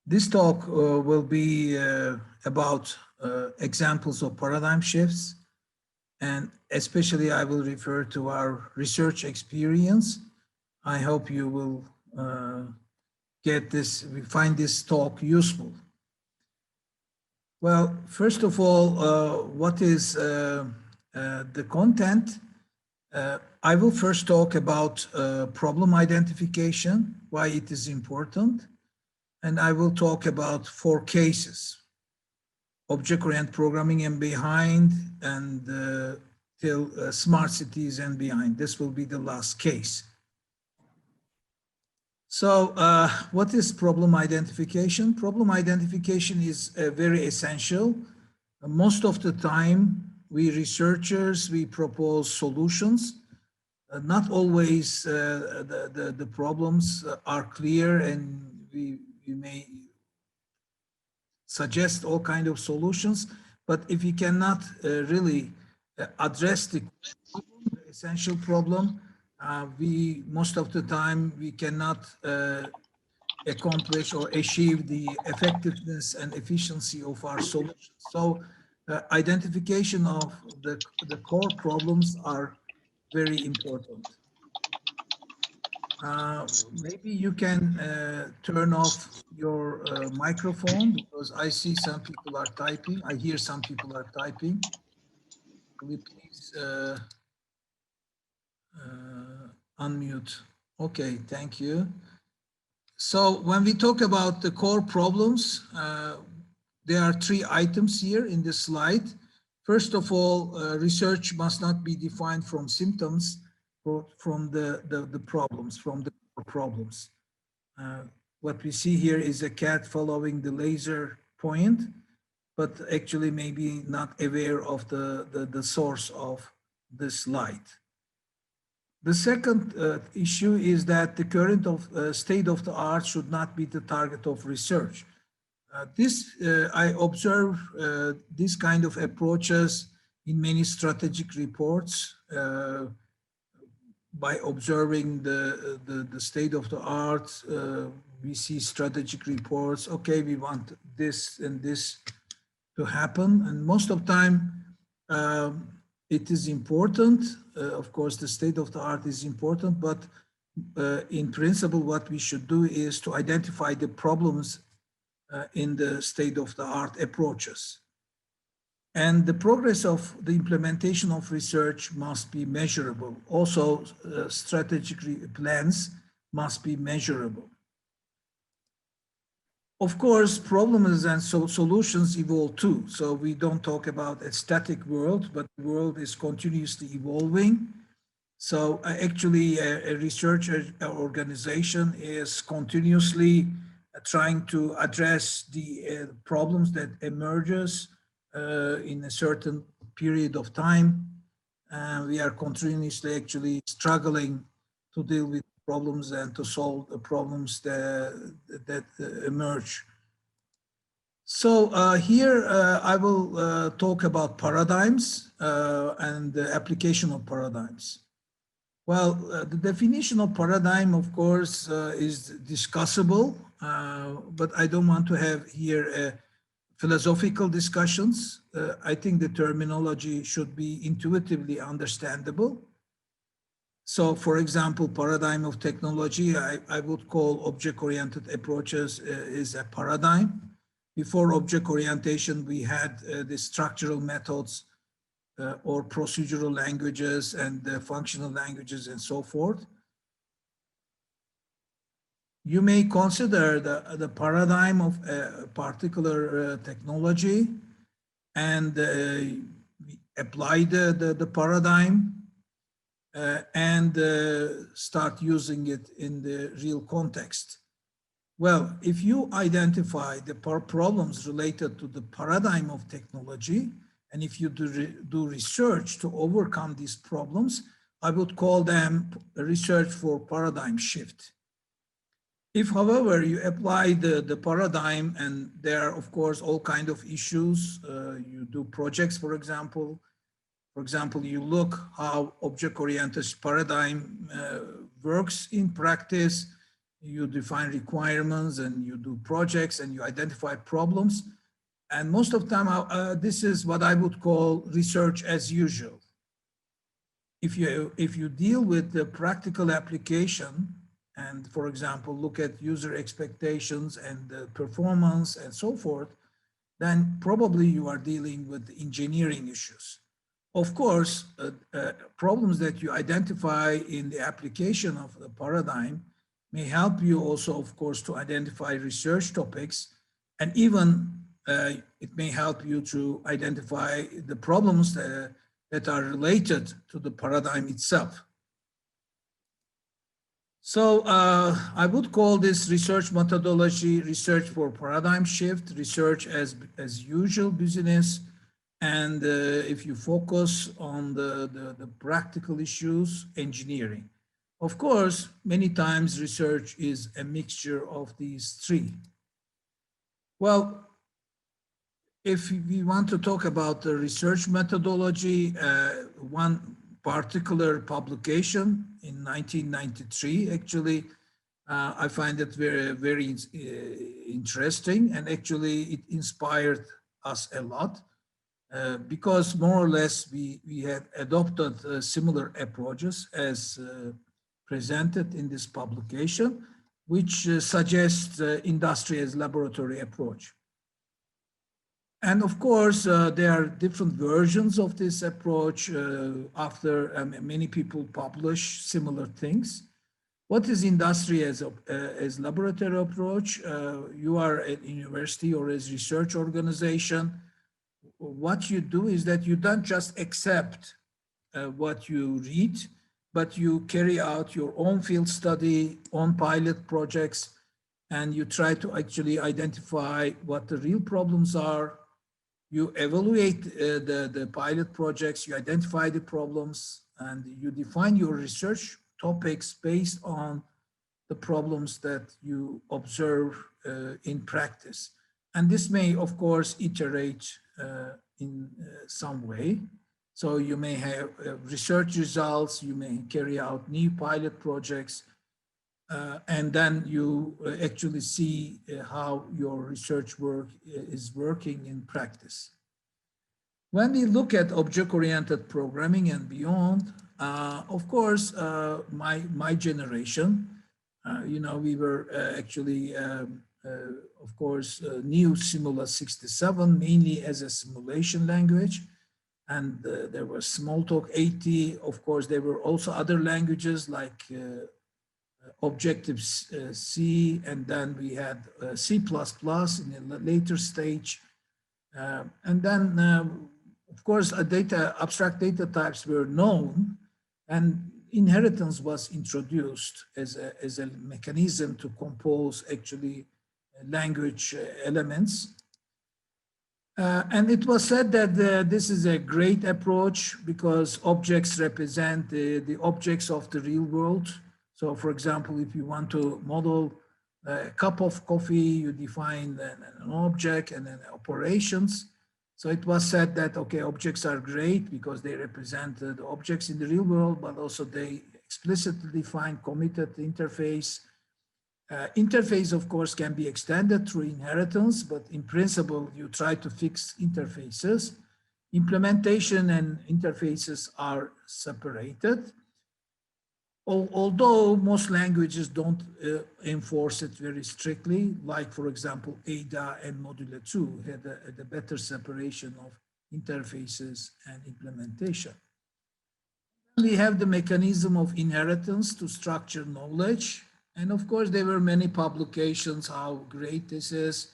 This talk will be about examples of paradigm shifts, and especially I will refer to our research experience. I hope you will find this talk useful. Well, first of all, what is the content? I will first talk about problem identification, why it is important. And I will talk about 4 cases: object-oriented programming and behind, and till smart cities and behind. This will be the last case. So what is problem identification? Problem identification is very essential. Most of the time, we researchers, we propose solutions. Not always the problems are clear, and we may suggest all kinds of solutions, but if you cannot really address the essential problem, most of the time we cannot accomplish or achieve the effectiveness and efficiency of our solutions. So identification of the core problems are very important. Maybe you can turn off your microphone, because I see some people are typing. I hear some people are typing. Will you please unmute? Okay, thank you. So when we talk about the core problems, there are 3 items here in this slide. First of all, research must not be defined from symptoms, from the problems, from the problems. What we see here is a cat following the laser point, but actually maybe not aware of the source of this light. The second issue is that the current state of the art should not be the target of research. I observe this kind of approaches in many strategic reports. By observing the state of the art, we see strategic reports. Okay, we want this and this to happen, and most of the time it is important. Of course, the state of the art is important, but in principle, what we should do is to identify the problems in the state of the art approaches. And the progress of the implementation of research must be measurable. Also, strategic plans must be measurable. Of course, problems and solutions evolve too. So we don't talk about a static world, but the world is continuously evolving. So actually, a research organization is continuously trying to address the problems that emerges in a certain period of time. We are continuously actually struggling to deal with problems and to solve the problems that emerge. So here I will talk about paradigms and the application of paradigms. Well, the definition of paradigm, of course, is discussable, but I don't want to have here philosophical discussions. I think the terminology should be intuitively understandable. So, for example, paradigm of technology, I would call object-oriented approaches is a paradigm. Before object orientation, we had the structural methods or procedural languages and functional languages and so forth. You may consider the paradigm of a particular technology and apply the paradigm and start using it in the real context. Well, if you identify the problems related to the paradigm of technology, and if you do research to overcome these problems, I would call them research for paradigm shift. If, however, you apply the paradigm, and there are, of course, all kinds of issues, you do projects, for example. For example, you look how object-oriented paradigm works in practice. you define requirements and you do projects and you identify problems. And most of the time, this is what I would call research as usual. If you deal with the practical application and, for example, look at user expectations and the performance and so forth, then probably you are dealing with engineering issues. Of course, problems that you identify in the application of the paradigm may help you also, of course, to identify research topics, and even it may help you to identify the problems that are related to the paradigm itself. So I would call this research methodology research for paradigm shift, research as usual business. And if you focus on the practical issues, engineering. Of course, many times research is a mixture of these three. Well, if we want to talk about the research methodology, one particular publication in 1993, actually, I find it very interesting, and actually it inspired us a lot because more or less we had adopted similar approaches as presented in this publication, which suggests industry as laboratory approach. And of course, there are different versions of this approach after many people publish similar things. What is industry as laboratory approach? You are at university or as research organization. What you do is that you don't just accept what you read, but you carry out your own field study, own pilot projects, and you try to actually identify what the real problems are. You evaluate the pilot projects, you identify the problems, and you define your research topics based on the problems that you observe in practice. And this may, of course, iterate in some way. So you may have research results, you may carry out new pilot projects, and then you actually see how your research work is working in practice. When we look at object-oriented programming and beyond, of course, my generation, we were actually, of course, knew Simula 67 mainly as a simulation language. And there was Smalltalk 80. Of course, there were also other languages like Objective-C, and then we had C++ in a later stage. And then, of course, abstract data types were known, and inheritance was introduced as a mechanism to compose actually language elements. And it was said that this is a great approach because objects represent the objects of the real world. So for example, if you want to model a cup of coffee, you define an object and then operations. So it was said that, okay, objects are great because they represent the objects in the real world, but also they explicitly define committed interface. Interface, of course, can be extended through inheritance, but in principle, you try to fix interfaces. Implementation and interfaces are separated. Although most languages don't enforce it very strictly, like, for example, Ada and Module 2 had a better separation of interfaces and implementation. We have the mechanism of inheritance to structure knowledge. And of course, there were many publications how great this is.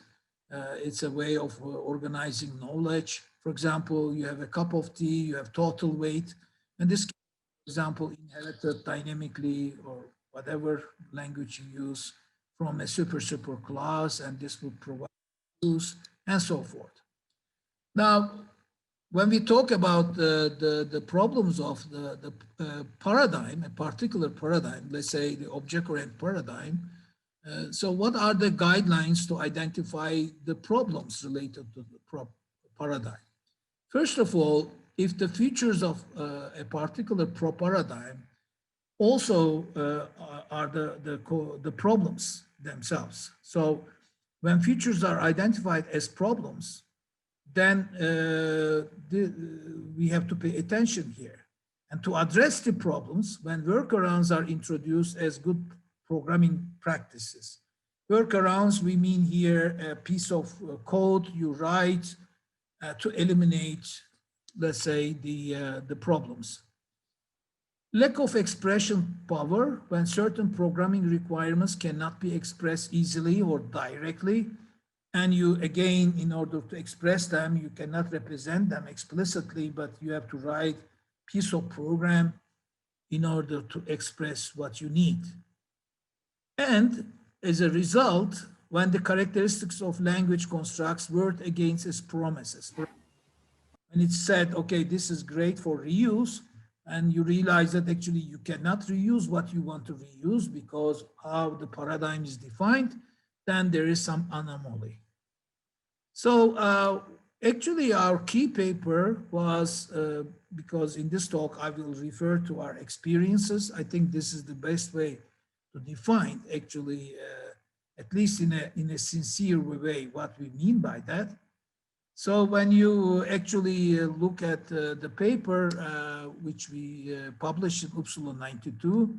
It's a way of organizing knowledge. For example, you have a cup of tea, you have total weight, and this, for example, inherited dynamically or whatever language you use from a super class, and this would provide use and so forth. Now, when we talk about the problems of the paradigm, a particular paradigm, let's say the object-oriented paradigm, so what are the guidelines to identify the problems related to the paradigm? First of all, if the features of a particular paradigm also are the problems themselves. So when features are identified as problems, then we have to pay attention here. And to address the problems, when workarounds are introduced as good programming practices. Workarounds, we mean here a piece of code you write to eliminate, let's say, the problems. Lack of expression power, when certain programming requirements cannot be expressed easily or directly, and you, again, in order to express them, you cannot represent them explicitly, but you have to write a piece of program in order to express what you need. And as a result, when the characteristics of language constructs work against its promises, and it's said, okay, this is great for reuse, and you realize that actually you cannot reuse what you want to reuse because how the paradigm is defined, then there is some anomaly. So actually our key paper was, because in this talk I will refer to our experiences. I think this is the best way to define actually, at least in a sincere way, what we mean by that. So when you actually look at the paper, which we published in Uppsala 92,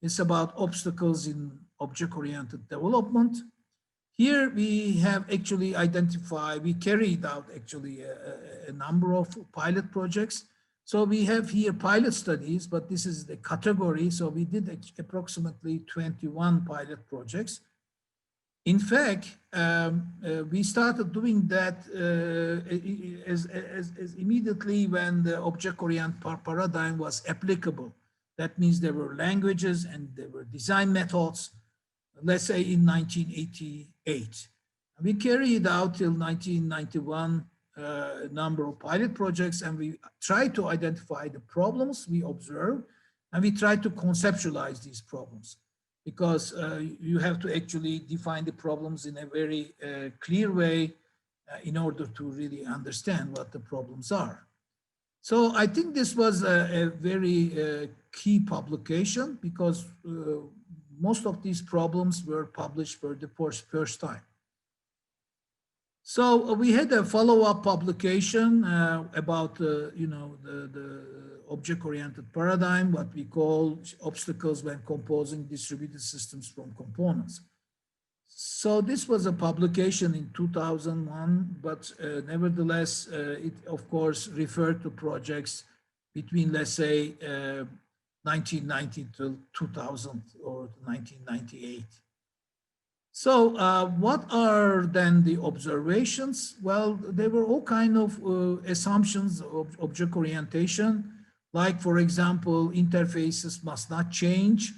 it's about obstacles in object-oriented development. Here we have actually identified, we carried out actually a number of pilot projects. So we have here pilot studies, but this is the category. So we did approximately 21 pilot projects. In fact, we started doing that as immediately when the object-oriented paradigm was applicable. That means there were languages and there were design methods, let's say in 1988. We carried out till 1991 a number of pilot projects, and we tried to identify the problems we observed, and we tried to conceptualize these problems, because you have to actually define the problems in a very clear way in order to really understand what the problems are. So I think this was a very key publication, because most of these problems were published for the first time. So we had a follow-up publication about the object-oriented paradigm, what we call obstacles when composing distributed systems from components. So this was a publication in 2001, but nevertheless, it of course referred to projects between, let's say, 1990 to 2000 or 1998. So what are then the observations? Well, there were all kinds of assumptions of object orientation, like, for example, interfaces must not change,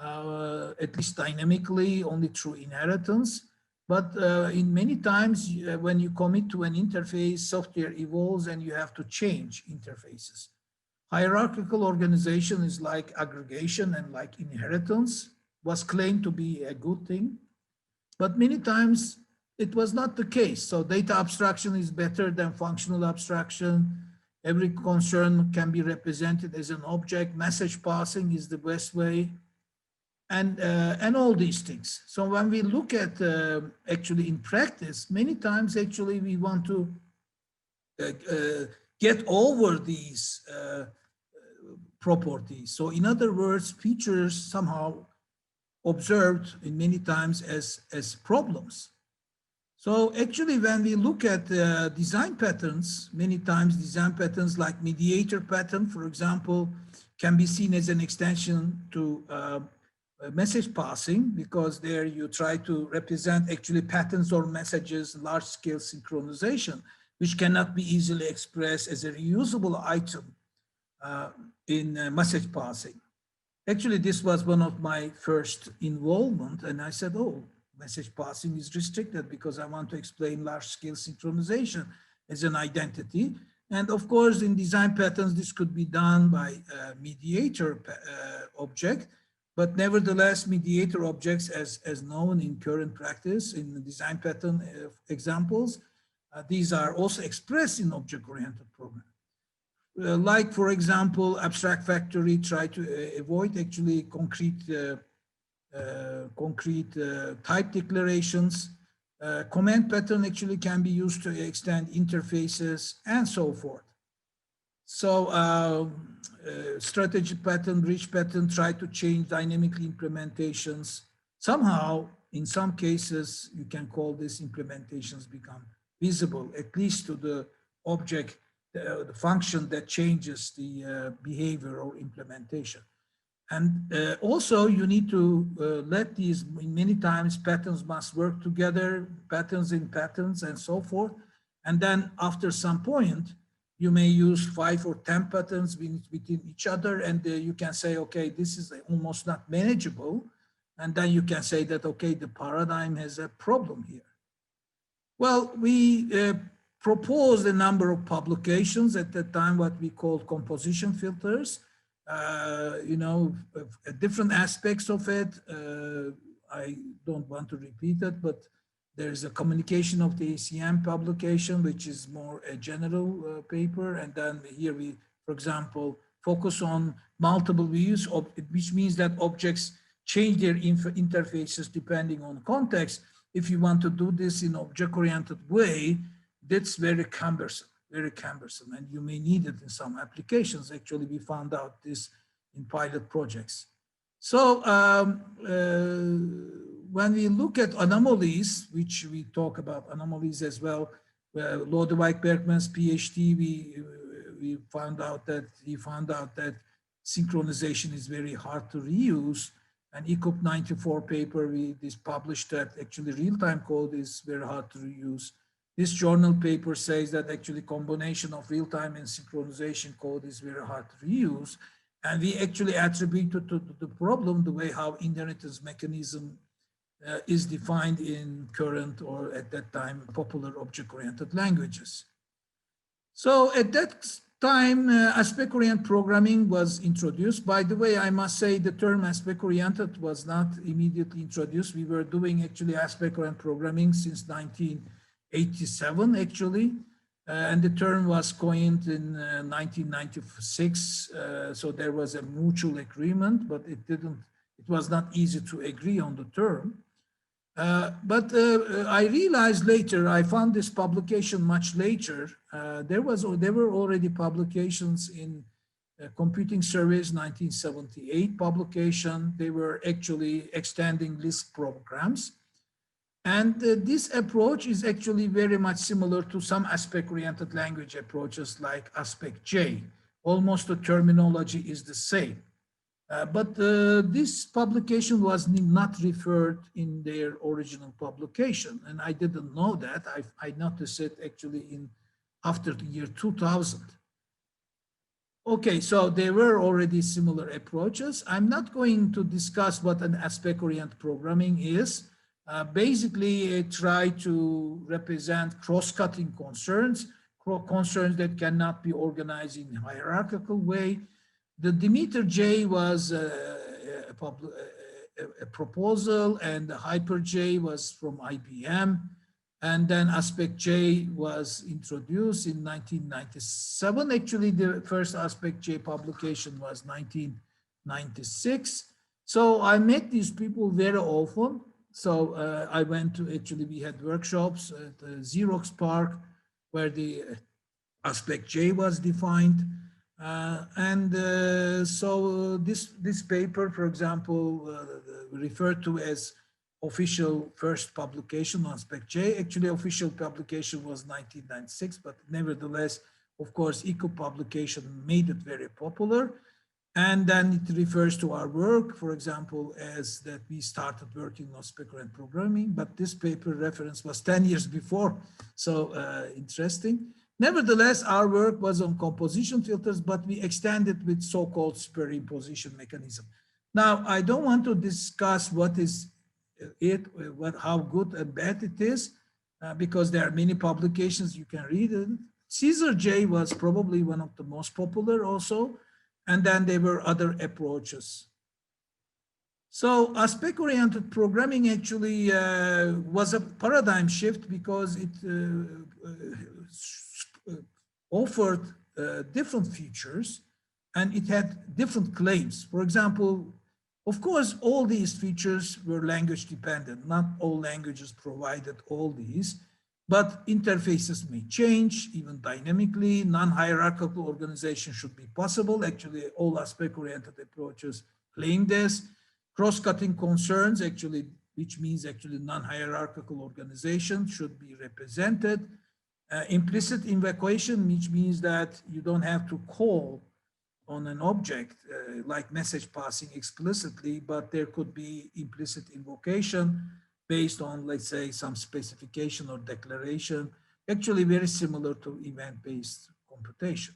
at least dynamically, only through inheritance. But in many times, when you commit to an interface, software evolves and you have to change interfaces. Hierarchical organization is like aggregation and like inheritance, was claimed to be a good thing. But many times it was not the case. So data abstraction is better than functional abstraction. Every concern can be represented as an object. Message passing is the best way. And all these things. So when we look at actually in practice, many times actually we want to get over these properties. So in other words, features somehow observed in many times as problems. So actually when we look at design patterns, many times design patterns like mediator pattern, for example, can be seen as an extension to message passing, because there you try to represent actually patterns or messages, large-scale synchronization, which cannot be easily expressed as a reusable item in message passing. Actually, this was one of my first involvement, and I said, oh, message passing is restricted because I want to explain large-scale synchronization as an identity. And of course, in design patterns, this could be done by mediator object, but nevertheless, mediator objects, as known in current practice in the design pattern examples, these are also expressed in object-oriented programming. Like, for example, abstract factory try to avoid actually concrete type declarations. Command pattern actually can be used to extend interfaces and so forth. So strategy pattern, rich pattern try to change dynamically implementations. Somehow, in some cases, you can call these implementations become visible, at least to the object, the function that changes the behavior or implementation. And also you need to let these, many times patterns must work together, patterns in patterns and so forth. And then after some point, you may use 5 or 10 patterns within each other, and you can say, okay, this is almost not manageable. And then you can say that, okay, the paradigm has a problem here. Well, we proposed a number of publications at that time, what we called composition filters. You know, different aspects of it. I don't want to repeat it, but there's a communication of the ACM publication, which is more a general paper. And then here we, for example, focus on multiple views, which means that objects change their interfaces depending on context. If you want to do this in object-oriented way, that's very cumbersome, and you may need it in some applications. Actually, we found out this in pilot projects. So when we look at anomalies, which we talk about anomalies as well, Lodewijk-Bergman's PhD, he found out that synchronization is very hard to reuse. And ECOP 94 paper, this published that actually real-time code is very hard to reuse. This journal paper says that actually combination of real-time and synchronization code is very hard to reuse. And we actually attributed to the problem the way how inheritance mechanism is defined in current, or at that time, popular object-oriented languages. So at that time, aspect-oriented programming was introduced. By the way, I must say the term aspect-oriented was not immediately introduced. We were doing actually aspect-oriented programming since 1987, actually. And the term was coined in 1996. So there was a mutual agreement, but it was not easy to agree on the term. But I realized later, I found this publication much later. There were already publications in Computing Surveys 1978 publication. They were actually extending Lisp programs. And this approach is actually very much similar to some aspect-oriented language approaches like aspect-J. Almost the terminology is the same. But this publication was not referred in their original publication, and I didn't know that. I noticed it actually after the year 2000. Okay, so there were already similar approaches. I'm not going to discuss what an aspect-oriented programming is. Basically, try to represent cross-cutting concerns that cannot be organized in a hierarchical way. The Demeter J was a proposal, and the Hyper J was from IBM. And then Aspect J was introduced in 1997. Actually, the first Aspect J publication was 1996. So I met these people very often. So I went to, actually, we had workshops at the Xerox Park where the Aspect J was defined. So this paper, for example, referred to as official first publication on Aspect J. Actually, official publication was 1996, but nevertheless, of course, ECO publication made it very popular. And then it refers to our work, for example, as that we started working on aspect-oriented programming, but this paper reference was 10 years before, so interesting. Nevertheless, our work was on composition filters, but we extended with so-called superimposition mechanism. Now, I don't want to discuss what is it, how good and bad it is, because there are many publications you can read it. Caesar J was probably one of the most popular also, and then there were other approaches. So aspect-oriented programming actually was a paradigm shift because it offered different features, and it had different claims. For example, of course, all these features were language dependent. Not all languages provided all these, but interfaces may change, even dynamically. Non-hierarchical organization should be possible. Actually, all aspect-oriented approaches claim this. Cross-cutting concerns, actually, which means actually non-hierarchical organization should be represented. Implicit invocation, which means that you don't have to call on an object like message passing explicitly, but there could be implicit invocation based on, let's say, some specification or declaration, actually very similar to event-based computation.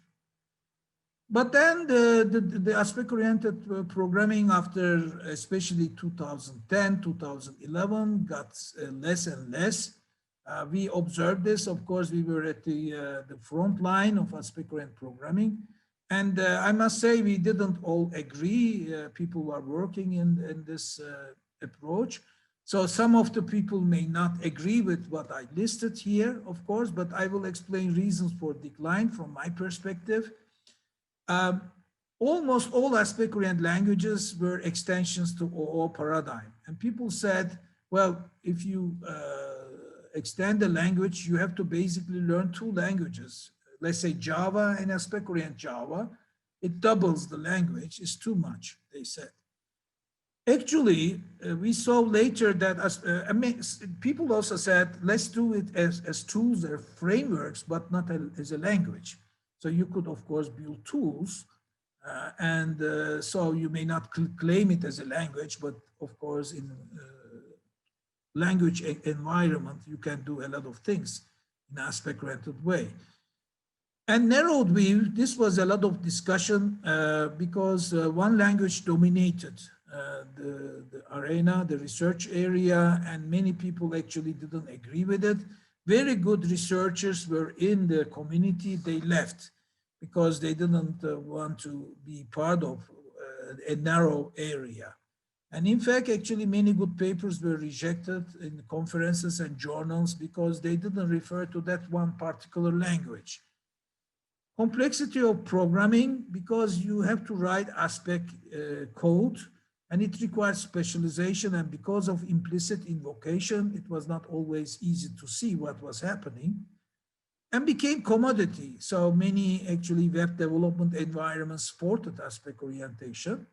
But then the aspect-oriented programming after especially 2010, 2011 got less and less. We observed this. Of course, we were at the front line of aspect-oriented programming. And I must say, we didn't all agree. People are working in this approach. So some of the people may not agree with what I listed here, of course, but I will explain reasons for decline from my perspective. Almost all aspect-oriented languages were extensions to OO paradigm. And people said, well, if you extend the language, you have to basically learn two languages. Let's say Java and aspect-oriented Java. It doubles the language. It's too much, they said. Actually, we saw later that people also said, let's do it as tools or frameworks, but not as a language. So you could, of course, build tools, so you may not claim it as a language, but of course, in language environment, you can do a lot of things in an aspect-oriented way. And narrowed view, this was a lot of discussion because one language dominated the arena, the research area, and many people actually didn't agree with it. Very good researchers were in the community, they left because they didn't want to be part of a narrow area. And in fact, actually many good papers were rejected in conferences and journals because they didn't refer to that one particular language. Complexity of programming, because you have to write aspect code and it requires specialization, and because of implicit invocation, it was not always easy to see what was happening, and became commodity. So many actually web development environments supported aspect orientation.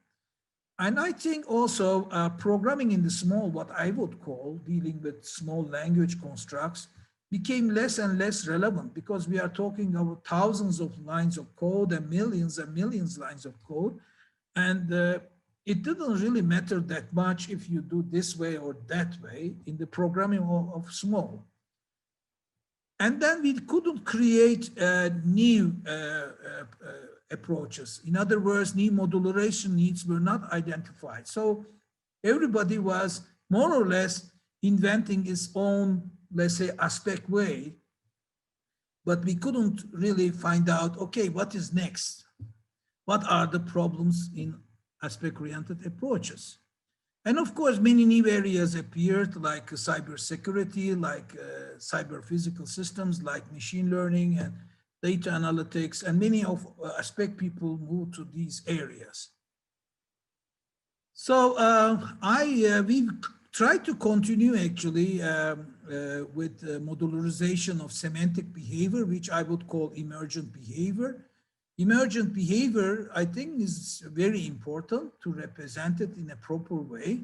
And I think also programming in the small, what I would call dealing with small language constructs, became less and less relevant because we are talking about thousands of lines of code and millions lines of code. And it didn't really matter that much if you do this way or that way in the programming of small. And then we couldn't create new approaches. In other words, new modularization needs were not identified. So everybody was more or less inventing its own, let's say, aspect way, but we couldn't really find out, okay, what is next? What are the problems in aspect-oriented approaches? And of course, many new areas appeared, like cybersecurity, like cyber physical systems, like machine learning and data analytics, and many of aspect people moved to these areas. So we tried to continue actually with modularization of semantic behavior, which I would call emergent behavior. Emergent behavior, I think, is very important to represent it in a proper way.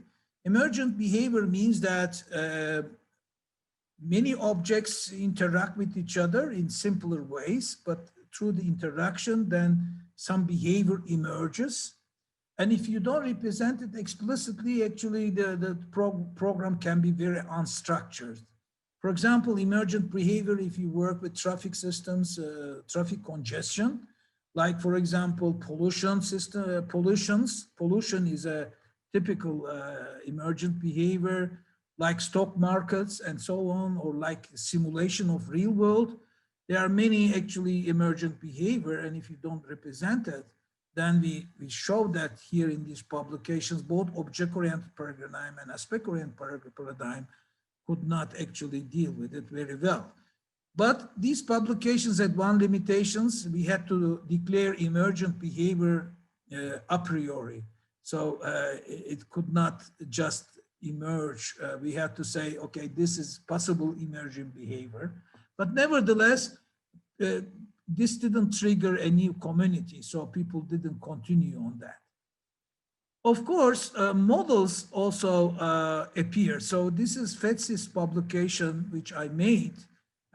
Emergent behavior means that many objects interact with each other in simpler ways, but through the interaction, then some behavior emerges. And if you don't represent it explicitly, actually the program can be very unstructured. For example, emergent behavior, if you work with traffic systems, traffic congestion, like, for example, pollution is a typical emergent behavior, like stock markets and so on, or like simulation of real world. There are many actually emergent behavior, and if you don't represent it, then we show that here in these publications, both object-oriented paradigm and aspect-oriented paradigm could not actually deal with it very well. But these publications had one limitations. We had to declare emergent behavior a priori. So it could not just emerge. We had to say, okay, this is possible emergent behavior. But nevertheless, this didn't trigger a new community. So people didn't continue on that. Of course, models also appear. So this is Fetz's publication, which I made.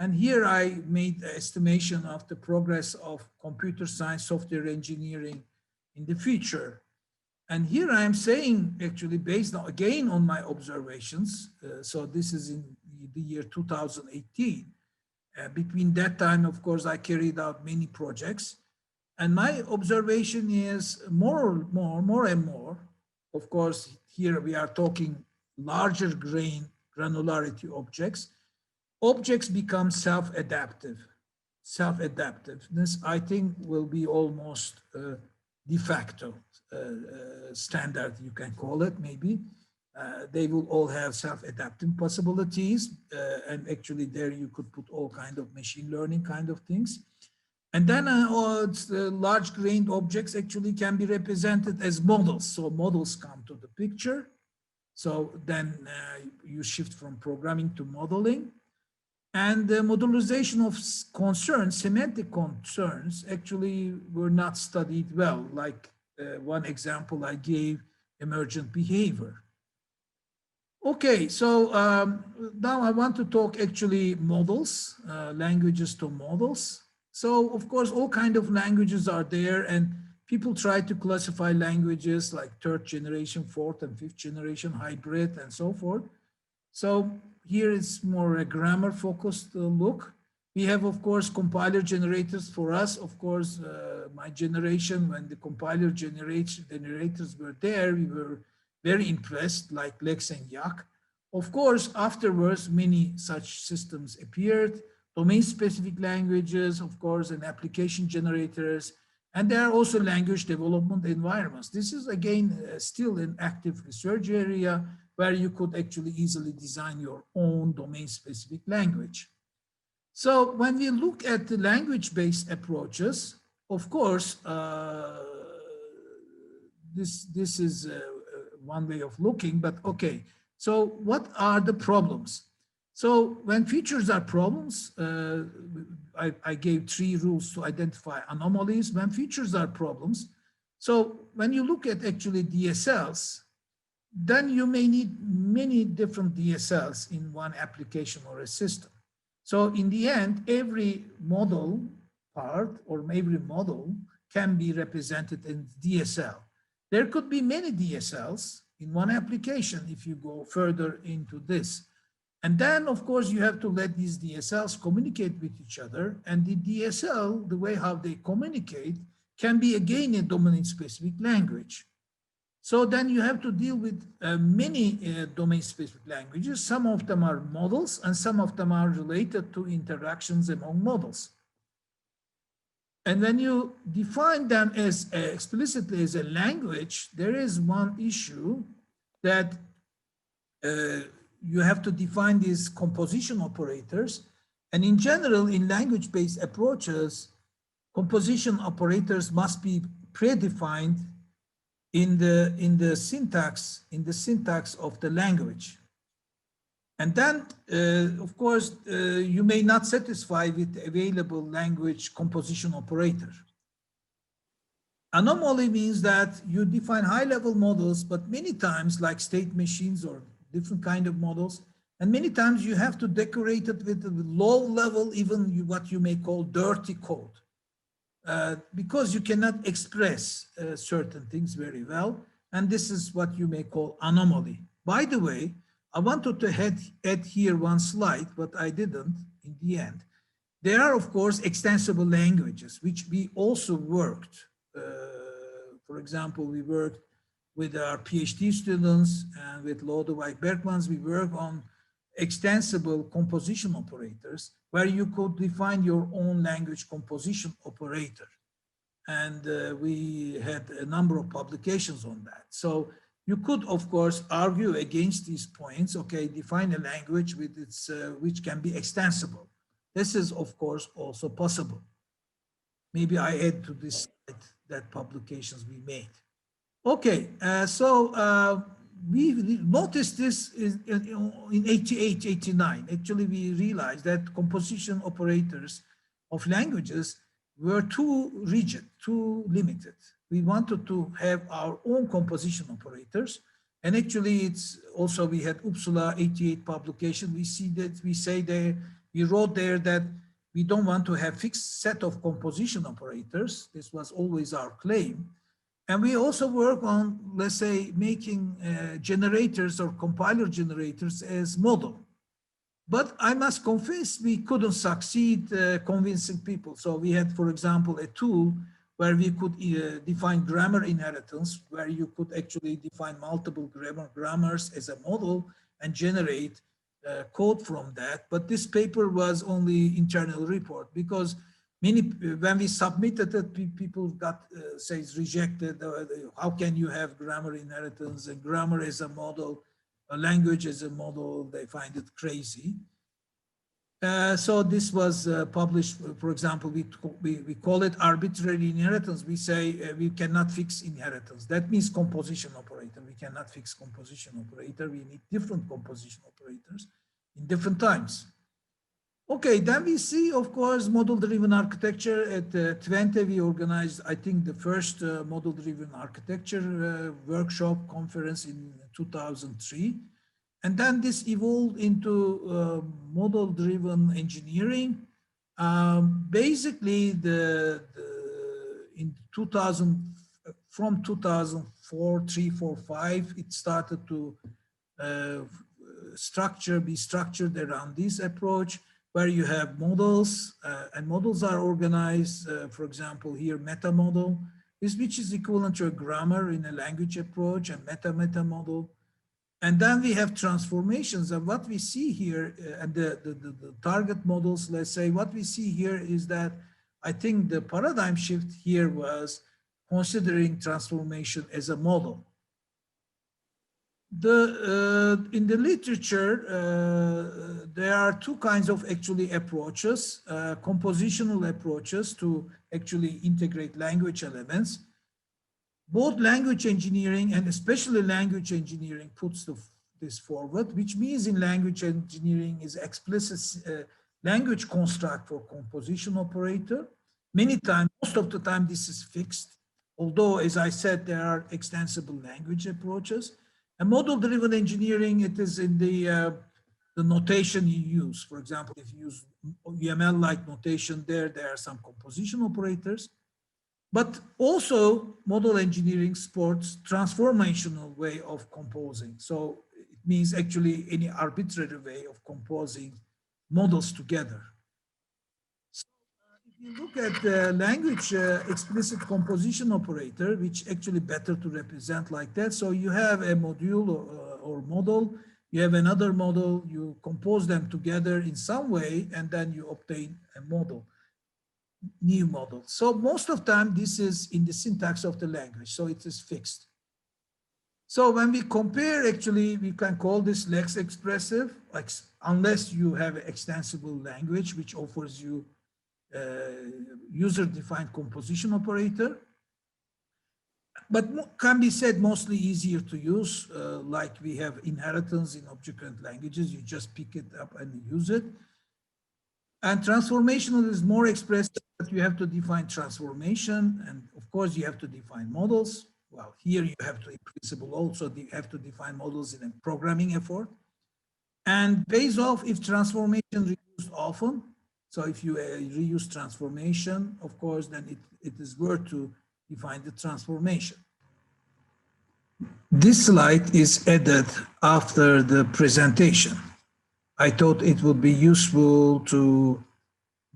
And here I made an estimation of the progress of computer science, software engineering in the future. And here I am saying, actually, based on, again on my observations, so this is in the year 2018. Between that time, of course, I carried out many projects. And my observation is more and more, of course, here we are talking larger grain granularity objects. Objects become self-adaptive. Self-adaptiveness, I think, will be almost de facto standard, you can call it, maybe. They will all have self-adapting possibilities. And actually there you could put all kind of machine learning kind of things. And then large grained objects actually can be represented as models. So models come to the picture. So then you shift from programming to modeling. And the modularization of concerns, semantic concerns, actually were not studied well. Like one example I gave, emergent behavior. Okay, so now I want to talk actually models, languages to models. So of course, all kind of languages are there, and people try to classify languages like third generation, fourth and fifth generation, hybrid, and so forth. So here is more a grammar focused look. We have, of course, compiler generators for us. Of course, my generation, when the compiler generators were there, we were very impressed, like Lex and Yak. Of course, afterwards, many such systems appeared. Domain-specific languages, of course, and application generators, and there are also language development environments. This is, again, still an active research area where you could actually easily design your own domain-specific language. So when we look at the language-based approaches, of course, this is one way of looking, but okay. So what are the problems? So when features are problems, I gave 3 rules to identify anomalies. When features are problems, so when you look at actually DSLs, then you may need many different DSLs in one application or a system. So in the end, every model part or every model can be represented in DSL. There could be many DSLs in one application if you go further into this. And then, of course, you have to let these DSLs communicate with each other. And the DSL, the way how they communicate, can be, again, a domain-specific language. So then you have to deal with many domain-specific languages. Some of them are models, and some of them are related to interactions among models. And when you define them as explicitly as a language, there is one issue that you have to define these composition operators. And in general, in language-based approaches, composition operators must be predefined in the syntax of the language. And then, of course, you may not satisfy with the available language composition operator. Anomaly means that you define high-level models, but many times, like state machines or different kind of models, and many times you have to decorate it with low-level, even what you may call dirty code, because you cannot express certain things very well, and this is what you may call anomaly. By the way, I wanted to add here one slide, but I didn't in the end. There are, of course, extensible languages, which we also worked. For example, we worked with our PhD students and with Lodewijk Bergmans, we work on extensible composition operators where you could define your own language composition operator. And we had a number of publications on that. So you could, of course, argue against these points. Okay, define a language with its, which can be extensible. This is, of course, also possible. Maybe I add to this slide that publications we made. Okay, we noticed this in 88, 89. Actually, we realized that composition operators of languages were too rigid, too limited. We wanted to have our own composition operators. And actually, it's also, we had Uppsala 88 publication. We wrote there that we don't want to have fixed set of composition operators. This was always our claim. And we also work on, let's say, making generators or compiler generators as model. But I must confess, we couldn't succeed convincing people. So we had, for example, a tool where we could define grammar inheritance, where you could actually define multiple grammars as a model and generate code from that. But this paper was only internal report, because when we submitted it, people got says rejected. How can you have grammar inheritance and grammar as a model, a language as a model? They find it crazy. So this was published. For example, we call it arbitrary inheritance. We say we cannot fix inheritance. That means composition operator. We cannot fix composition operator. We need different composition operators in different times. Okay, then we see, of course, model-driven architecture. At Twente, we organized, I think, the first model-driven architecture workshop conference in 2003. And then this evolved into model-driven engineering. Basically, from 2004, 3, 4, 5, it started to be structured around this approach, where you have models, and models are organized, for example, here, meta model, which is equivalent to a grammar in a language approach, and meta model. And then we have transformations. And what we see here, and the target models, let's say, what we see here is that I think the paradigm shift here was considering transformation as a model. In the literature, there are two kinds of actually approaches, compositional approaches to actually integrate language elements. Both language engineering and especially language engineering puts this forward, which means in language engineering is explicit language construct for composition operator. Many times, most of the time, this is fixed. Although, as I said, there are extensible language approaches. And model-driven engineering, it is in the notation you use. For example, if you use UML-like notation there are some composition operators. But also, model engineering supports transformational way of composing. So it means actually any arbitrary way of composing models together. So if you look at the language explicit composition operator, which actually better to represent like that. So you have a module or model, you have another model, you compose them together in some way, and then you obtain a model. New model. So most of the time, this is in the syntax of the language, so it is fixed. So when we compare, actually, we can call this less expressive, like, unless you have an extensible language, which offers you user-defined composition operator. But can be said mostly easier to use, like we have inheritance in object-oriented languages. You just pick it up and use it. And transformational is more expressive, but you have to define transformation. And of course, you have to define models. Well, here you have to, in principle, also you have to define models in a programming effort. And based off if transformation reused often. So if you reuse transformation, of course, then it is worth to define the transformation. This slide is added after the presentation. I thought it would be useful to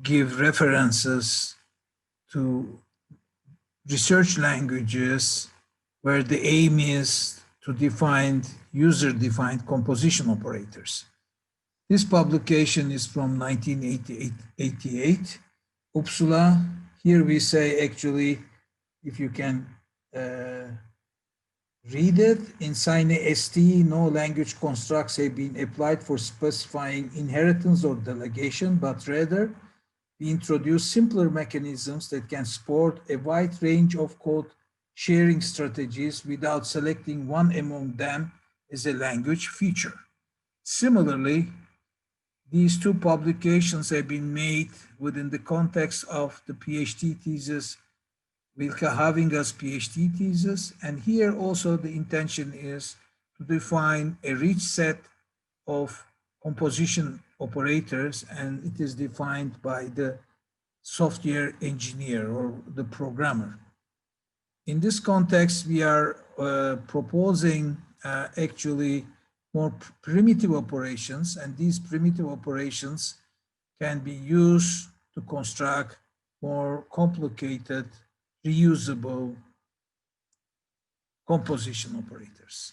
give references to research languages where the aim is to define user-defined composition operators. This publication is from 1988, Uppsala. Here we say, actually, if you can read it. In Sine ST, no language constructs have been applied for specifying inheritance or delegation, but rather we introduce simpler mechanisms that can support a wide range of code sharing strategies without selecting one among them as a language feature. Similarly, these two publications have been made within the context of the PhD thesis, Wilke Havinga's PhD thesis, and here also the intention is to define a rich set of composition operators, and it is defined by the software engineer or the programmer. In this context, we are proposing actually more primitive operations, and these primitive operations can be used to construct more complicated, reusable composition operators.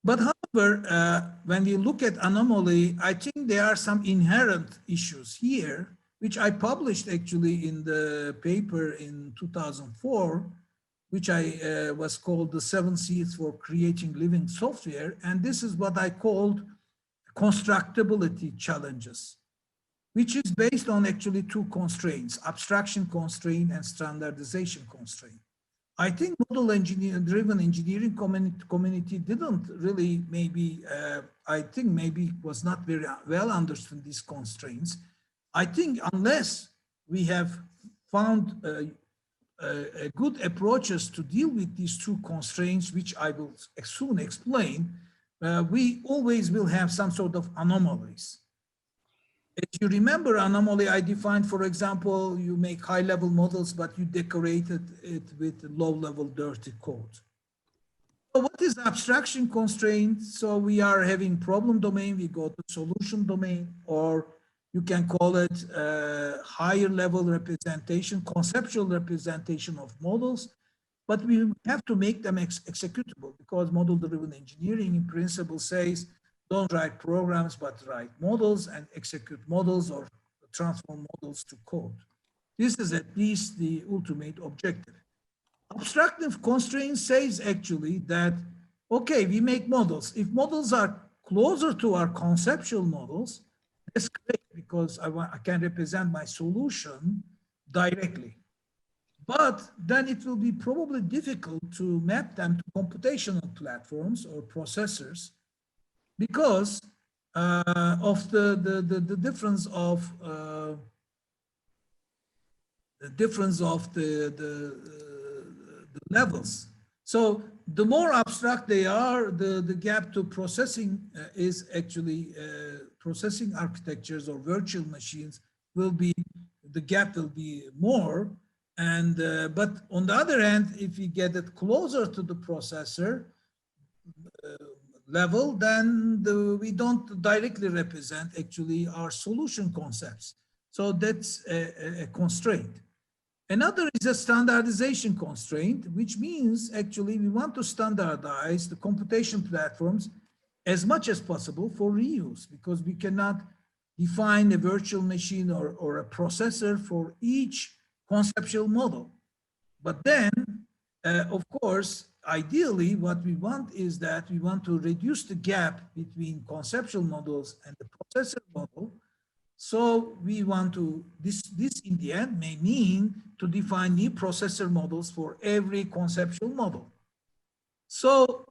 But however, when we look at anomaly, I think there are some inherent issues here, which I published actually in the paper in 2004, which I was called the 7 Seeds for Creating Living Software. And this is what I called constructability challenges, which is based on actually two constraints, abstraction constraint and standardization constraint. I think model-driven engineering community didn't really I think maybe was not very well understood these constraints. I think unless we have found good approaches to deal with these two constraints, which I will soon explain, we always will have some sort of anomalies. If you remember anomaly, I defined, for example, you make high-level models, but you decorated it with low-level dirty code. So what is abstraction constraint? So we are having problem domain, we go to solution domain, or you can call it higher level representation, conceptual representation of models, but we have to make them executable, because model-driven engineering in principle says, don't write programs, but write models and execute models or transform models to code. This is at least the ultimate objective. Abstractive constraint says actually that, okay, we make models. If models are closer to our conceptual models, that's great, because I can represent my solution directly. But then it will be probably difficult to map them to computational platforms or processors, because of the difference of the levels. So the more abstract they are, the gap to processing is actually processing architectures or virtual machines will be, the gap will be more. And but on the other hand, if we get it closer to the processor level, then we don't directly represent actually our solution concepts. So that's a constraint. Another is a standardization constraint, which means actually we want to standardize the computation platforms as much as possible for reuse, because we cannot define a virtual machine or a processor for each conceptual model. But then, of course, ideally, what we want is that we want to reduce the gap between conceptual models and the processor model. So we want to, this in the end may mean to define new processor models for every conceptual model. So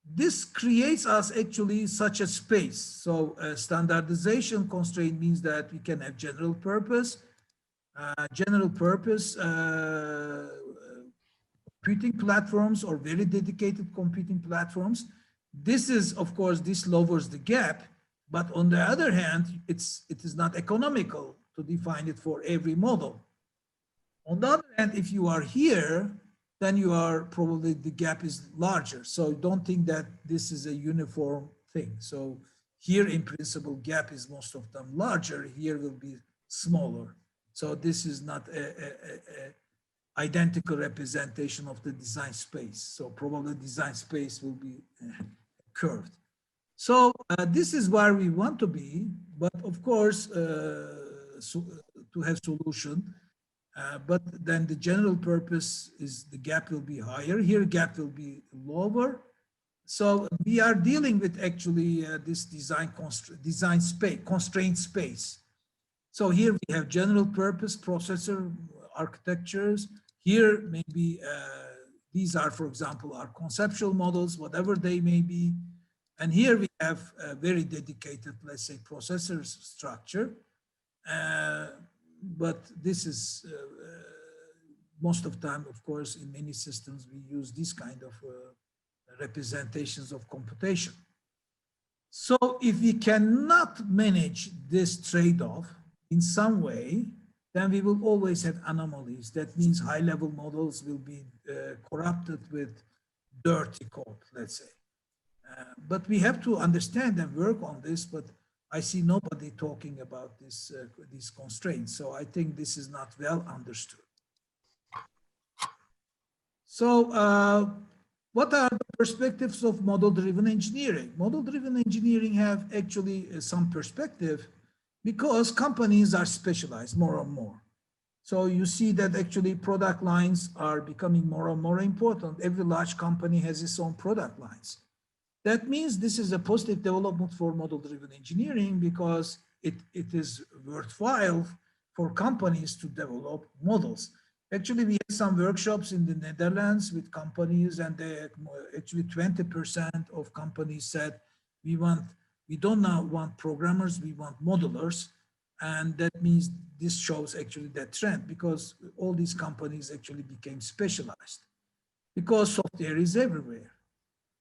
this creates us actually such a space. So standardization constraint means that we can have general purpose computing platforms or very dedicated computing platforms. This is, of course, this lowers the gap, but on the other hand, it is not economical to define it for every model. On the other hand, if you are here, then you are probably, the gap is larger. So don't think that this is a uniform thing. So here in principle, gap is most of them larger, here will be smaller. So this is not a identical representation of the design space. So probably design space will be curved. So this is where we want to be, but of course, to have solution, But then the general purpose is the gap will be higher. Here, gap will be lower. So we are dealing with actually this design space, constraint space. So here we have general purpose processor architectures. Here, maybe these are, for example, our conceptual models, whatever they may be. And here we have a very dedicated, let's say, processor structure. But this is most of the time, of course, in many systems, we use this kind of representations of computation. So if we cannot manage this trade-off in some way, then we will always have anomalies. That means high-level models will be corrupted with dirty code, let's say. But we have to understand and work on this, but I see nobody talking about this, these constraints. So I think this is not well understood. So what are the perspectives of model-driven engineering? Model-driven engineering have actually some perspective because companies are specialized more and more. So you see that actually product lines are becoming more and more important. Every large company has its own product lines. That means this is a positive development for model-driven engineering because it is worthwhile for companies to develop models. Actually, we had some workshops in the Netherlands with companies, and they actually 20% of companies said, we don't now want programmers, we want modelers. And that means this shows actually that trend because all these companies actually became specialized because software is everywhere.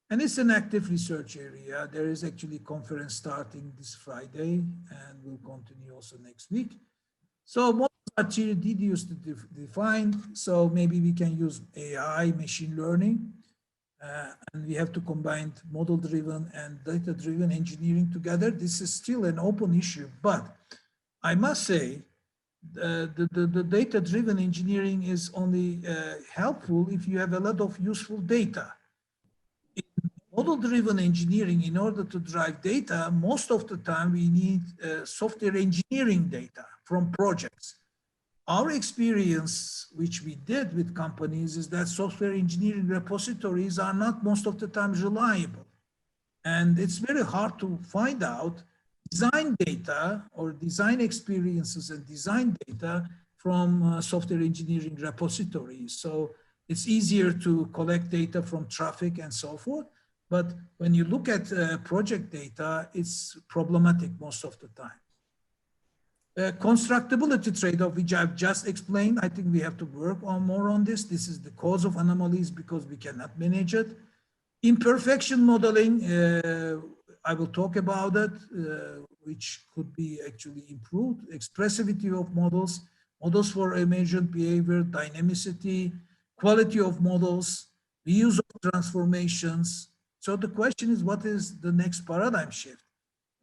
And it's an active research area. There is actually a conference starting this Friday and will continue also next week. So models are tedious to define. So maybe we can use AI, machine learning, and we have to combine model-driven and data-driven engineering together. This is still an open issue, but I must say the data-driven engineering is only helpful if you have a lot of useful data. Model-driven engineering, in order to drive data, most of the time we need software engineering data from projects. Our experience, which we did with companies, is that software engineering repositories are not most of the time reliable. And it's very hard to find out design data or design experiences and design data from software engineering repositories. So it's easier to collect data from traffic and so forth. But when you look at project data, it's problematic most of the time. Constructability trade-off, which I've just explained, I think we have to work on more on this. This is the cause of anomalies because we cannot manage it. Imperfection modeling, I will talk about it, which could be actually improved. Expressivity of models, models for emergent behavior, dynamicity, quality of models, reuse of transformations. So the question is, what is the next paradigm shift?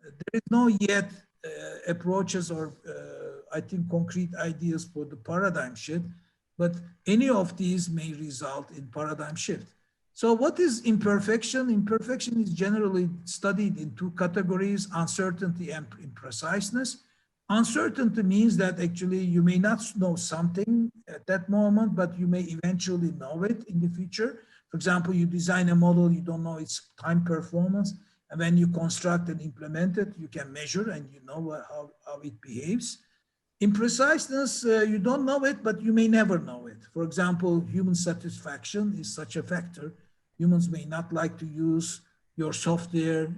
There is no yet approaches or I think concrete ideas for the paradigm shift, but any of these may result in paradigm shift. So what is imperfection? Imperfection is generally studied in two categories, uncertainty and impreciseness. Uncertainty means that actually you may not know something at that moment, but you may eventually know it in the future. For example, you design a model, you don't know its time performance, and when you construct and implement it, you can measure and you know how it behaves. Impreciseness, you don't know it, but you may never know it. For example, human satisfaction is such a factor. Humans may not like to use your software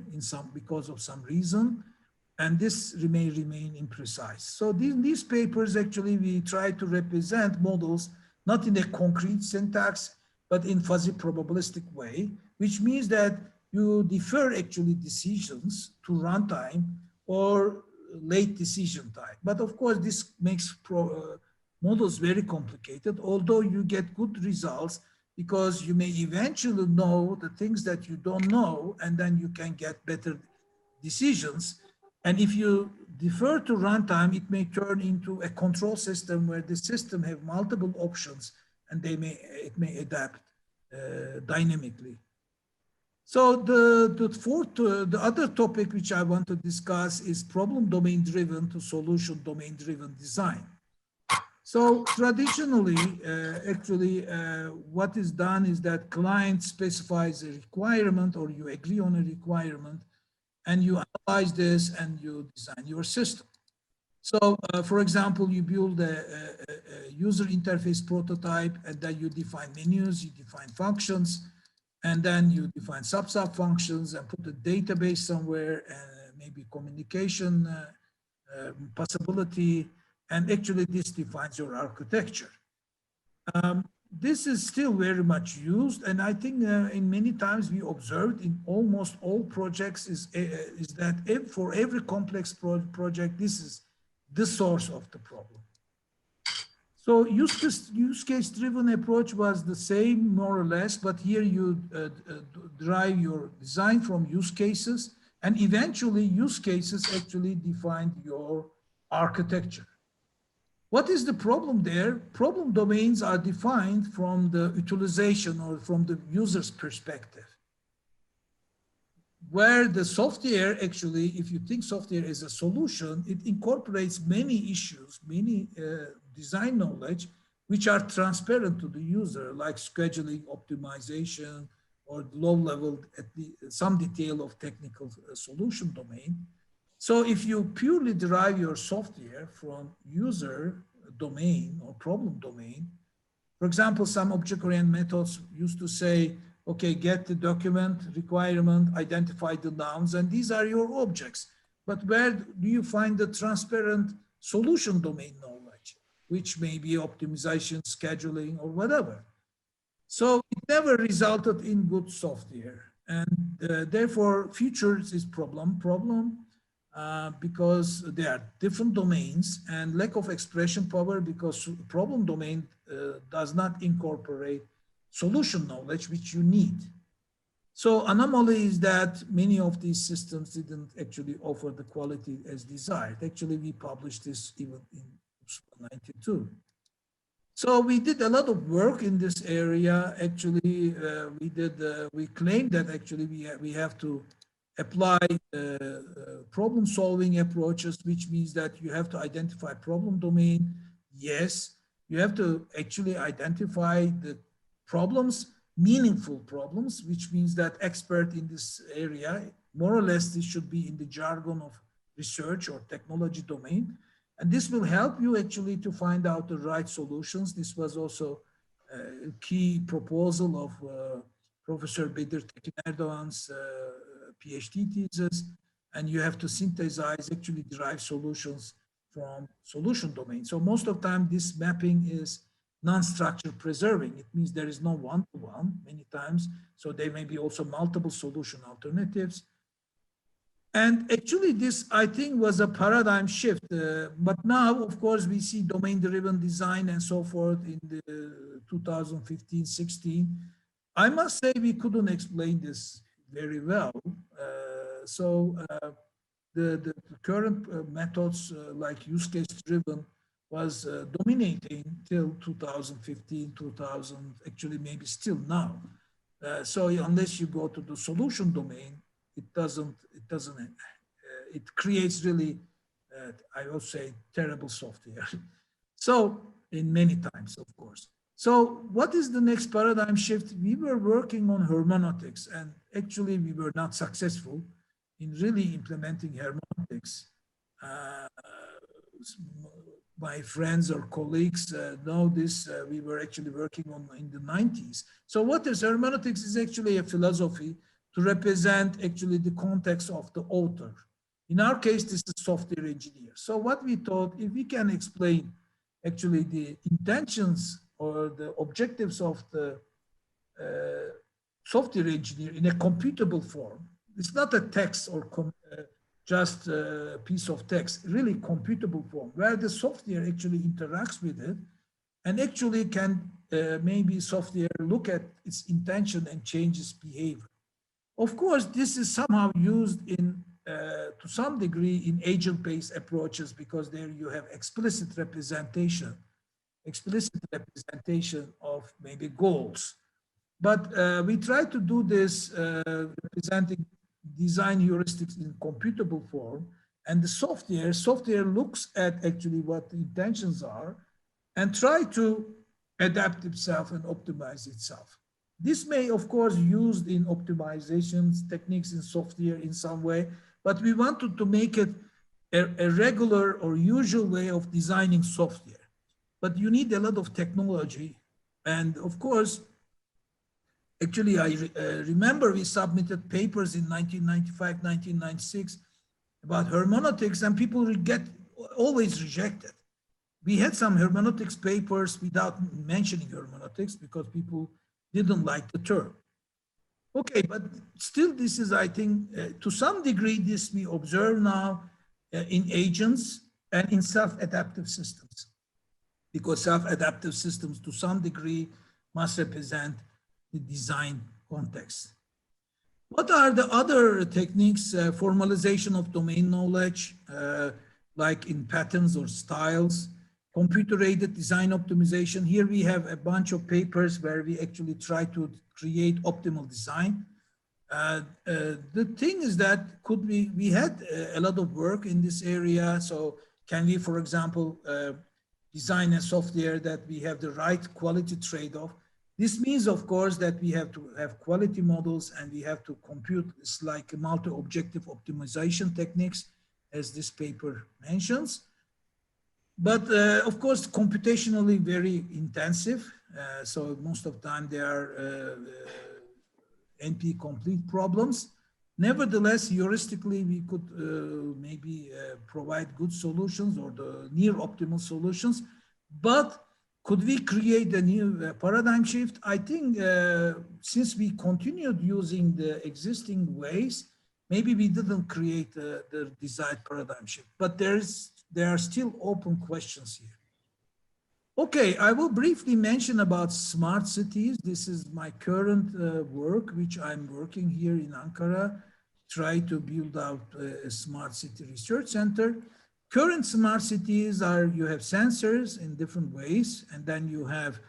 because of some reason, and this may remain imprecise. So these papers, actually, we try to represent models, not in a concrete syntax, but in fuzzy probabilistic way, which means that you defer actually decisions to runtime or late decision time. But of course, this makes models very complicated, although you get good results because you may eventually know the things that you don't know, and then you can get better decisions. And if you defer to runtime, it may turn into a control system where the system have multiple options and it may adapt dynamically. So the other topic which I want to discuss is problem domain driven to solution domain driven design. So traditionally, what is done is that client specifies a requirement or you agree on a requirement and you analyze this and you design your system. So, for example, you build a user interface prototype and then you define menus, you define functions, and then you define sub functions and put a database somewhere, maybe communication possibility, and actually this defines your architecture. This is still very much used, and I think in many times we observed in almost all projects is that for every complex project, this is the source of the problem. So use case driven approach was the same more or less, but here you drive your design from use cases, and eventually use cases actually defined your architecture. What is the problem there? Problem domains are defined from the utilization or from the user's perspective. Where the software actually, if you think software is a solution, it incorporates many issues, many design knowledge, which are transparent to the user, like scheduling, optimization, or low level, some detail of technical solution domain. So if you purely derive your software from user domain or problem domain, for example, some object-oriented methods used to say, okay, get the document, requirement, identify the nouns, and these are your objects. But where do you find the transparent solution domain knowledge, which may be optimization, scheduling, or whatever? So it never resulted in good software. And therefore, features is problem. Because there are different domains and lack of expression power because problem domain does not incorporate solution knowledge, which you need. So anomaly is that many of these systems didn't actually offer the quality as desired. Actually, we published this even in 92. So we did a lot of work in this area. Actually, we claimed that actually we have to apply problem-solving approaches, which means that you have to identify problem domain. Yes, you have to actually identify the problems, meaningful problems, which means that expert in this area, more or less, this should be in the jargon of research or technology domain. And this will help you actually to find out the right solutions. This was also a key proposal of Professor Bedir Tekin Erdoğan's PhD thesis, and you have to synthesize, actually derive solutions from solution domain. So most of the time, this mapping is non-structure preserving. It means there is no one-to-one many times. So there may be also multiple solution alternatives. And actually this, I think, was a paradigm shift. But now, of course, we see domain-driven design and so forth in the 2015-16. I must say we couldn't explain this very well. The current methods like use case driven was dominating till 2015, 2000, actually maybe still now. So unless you go to the solution domain, it creates really, I would say, terrible software. So in many times, of course. So what is the next paradigm shift? We were working on hermeneutics, and actually we were not successful in really implementing hermeneutics. My friends or colleagues know this. We were actually working on in the 90s. So what is hermeneutics? Is actually a philosophy to represent actually the context of the author. In our case, this is software engineer. So what we thought, if we can explain actually the intentions or the objectives of the software engineer in a computable form. It's not a text or just a piece of text, really computable form, where the software actually interacts with it and actually can maybe software look at its intention and change its behavior. Of course, this is somehow used in to some degree in agent-based approaches because there you have explicit representation of maybe goals. But we try to do this representing design heuristics in computable form, and the software looks at actually what the intentions are and try to adapt itself and optimize itself. This may, of course, used in optimizations techniques in software in some way, but we wanted to make it a regular or usual way of designing software. But you need a lot of technology. And of course, actually, I remember we submitted papers in 1995, 1996 about hermeneutics, and people always rejected. We had some hermeneutics papers without mentioning hermeneutics because people didn't like the term. Okay, but still this is, I think, to some degree, this we observe now in agents and in self-adaptive systems, because self-adaptive systems to some degree must represent the design context. What are the other techniques? Formalization of domain knowledge, like in patterns or styles, computer-aided design optimization. Here we have a bunch of papers where we actually try to create optimal design. The thing is that we had a lot of work in this area. So can we, for example, design a software that we have the right quality trade-off? This means, of course, that we have to have quality models and we have to compute this like multi-objective optimization techniques, as this paper mentions. But of course, computationally very intensive. So most of the time they are NP-complete problems. Nevertheless, heuristically, we could maybe provide good solutions or the near optimal solutions. But could we create a new paradigm shift? I think since we continued using the existing ways, maybe we didn't create the desired paradigm shift. But there are still open questions here. Okay, I will briefly mention about smart cities. This is my current work, which I'm working here in Ankara, try to build out a smart city research center. Current smart cities are, you have sensors in different ways, and then you have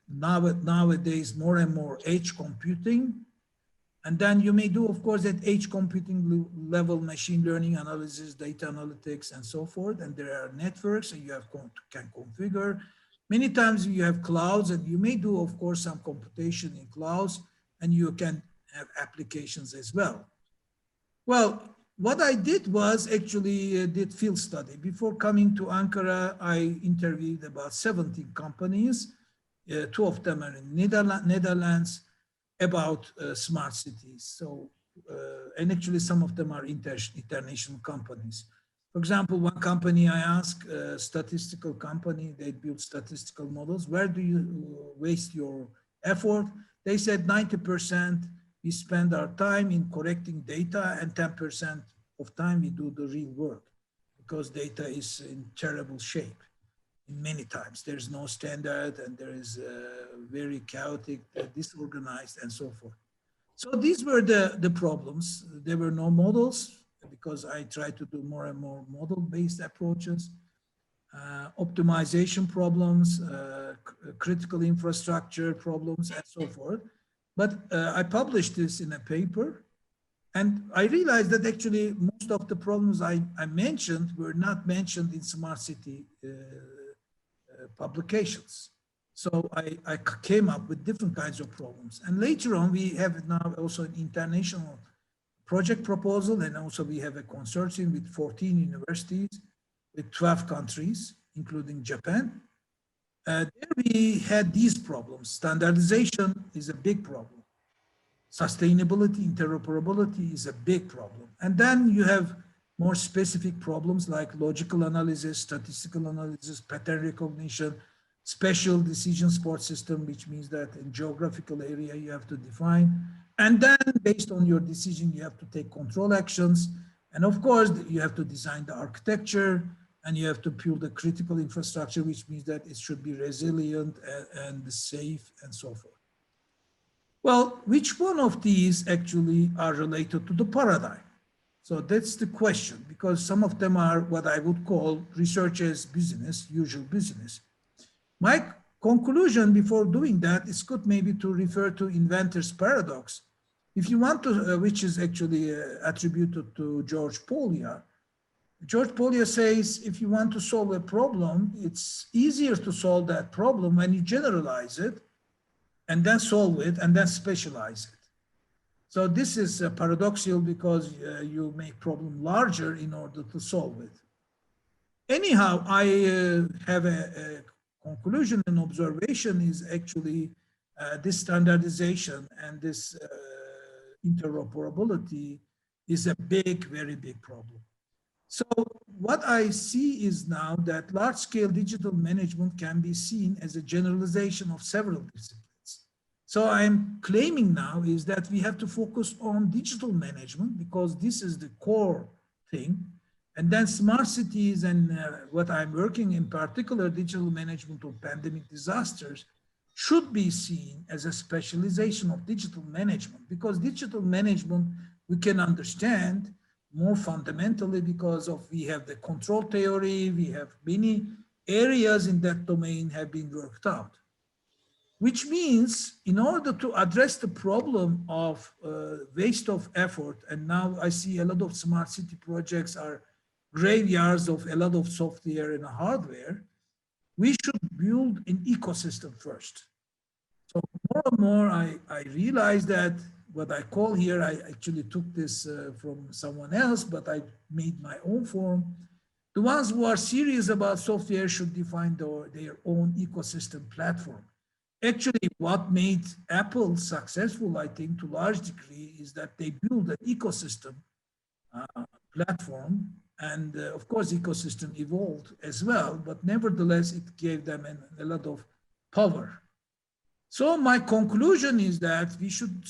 nowadays more and more edge computing. And then you may do, of course, at edge computing level, machine learning analysis, data analytics, and so forth. And there are networks, and you can configure. Many times you have clouds, and you may do, of course, some computation in clouds, and you can have applications as well. Well, what I did was actually did field study. Before coming to Ankara, I interviewed about 17 companies. 2 of them are in Netherlands, about smart cities. So, and actually some of them are international companies. For example, one company I asked, a statistical company, they build statistical models. Where do you waste your effort? They said 90% we spend our time in correcting data and 10% of time we do the real work because data is in terrible shape. In many times there's no standard and there is very chaotic, disorganized and so forth. So these were the problems. There were no models because I tried to do more and more model-based approaches, optimization problems, critical infrastructure problems and so forth. But I published this in a paper and I realized that actually most of the problems I mentioned were not mentioned in smart city publications. So I came up with different kinds of problems. And later on, we have now also an international project proposal, and also we have a consortium with 14 universities with 12 countries, including Japan. There we had these problems. Standardization is a big problem. Sustainability, interoperability is a big problem. And then you have more specific problems like logical analysis, statistical analysis, pattern recognition, special decision support system, which means that in geographical area you have to define. And then based on your decision, you have to take control actions. And of course, you have to design the architecture and you have to build the critical infrastructure, which means that it should be resilient and safe and so forth. Well, which one of these actually are related to the paradigm? So that's the question, because some of them are what I would call research as business, usual business. My conclusion before doing that is good maybe to refer to inventor's paradox. If you want to, which is actually attributed to George Polya, George Polya says, if you want to solve a problem, it's easier to solve that problem when you generalize it and then solve it and then specialize it. So this is paradoxical because you make problem larger in order to solve it. Anyhow, I have a conclusion and observation is actually this standardization and this interoperability is a big, very big problem. So what I see is now that large-scale digital management can be seen as a generalization of several disciplines. So I'm claiming now is that we have to focus on digital management because this is the core thing. And then smart cities and what I'm working in particular, digital management of pandemic disasters, should be seen as a specialization of digital management because digital management we can understand more fundamentally because of we have the control theory, we have many areas in that domain have been worked out. Which means in order to address the problem of waste of effort, and now I see a lot of smart city projects are graveyards of a lot of software and hardware, we should build an ecosystem first. So more and more I realize that what I call here, I actually took this from someone else, but I made my own form. The ones who are serious about software should define their own ecosystem platform. Actually, what made Apple successful, I think, to a large degree, is that they built an ecosystem platform. And of course, ecosystem evolved as well, but nevertheless, it gave them a lot of power. So my conclusion is that we should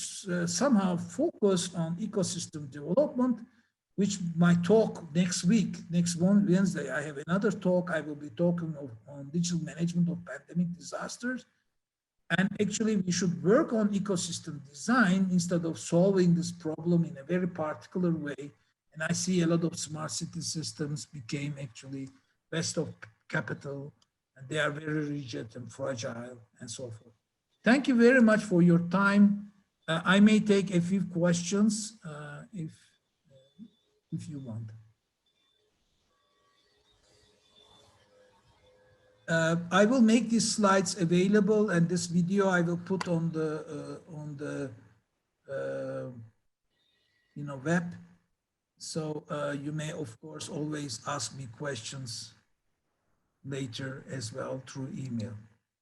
somehow focus on ecosystem development, which my talk next week, next Wednesday, I have another talk. I will be talking on digital management of pandemic disasters. And actually, we should work on ecosystem design instead of solving this problem in a very particular way. And I see a lot of smart city systems became actually waste of capital, and they are very rigid and fragile and so forth. Thank you very much for your time. I may take a few questions if you want. I will make these slides available, and this video I will put on the web. So you may, of course, always ask me questions later as well through email.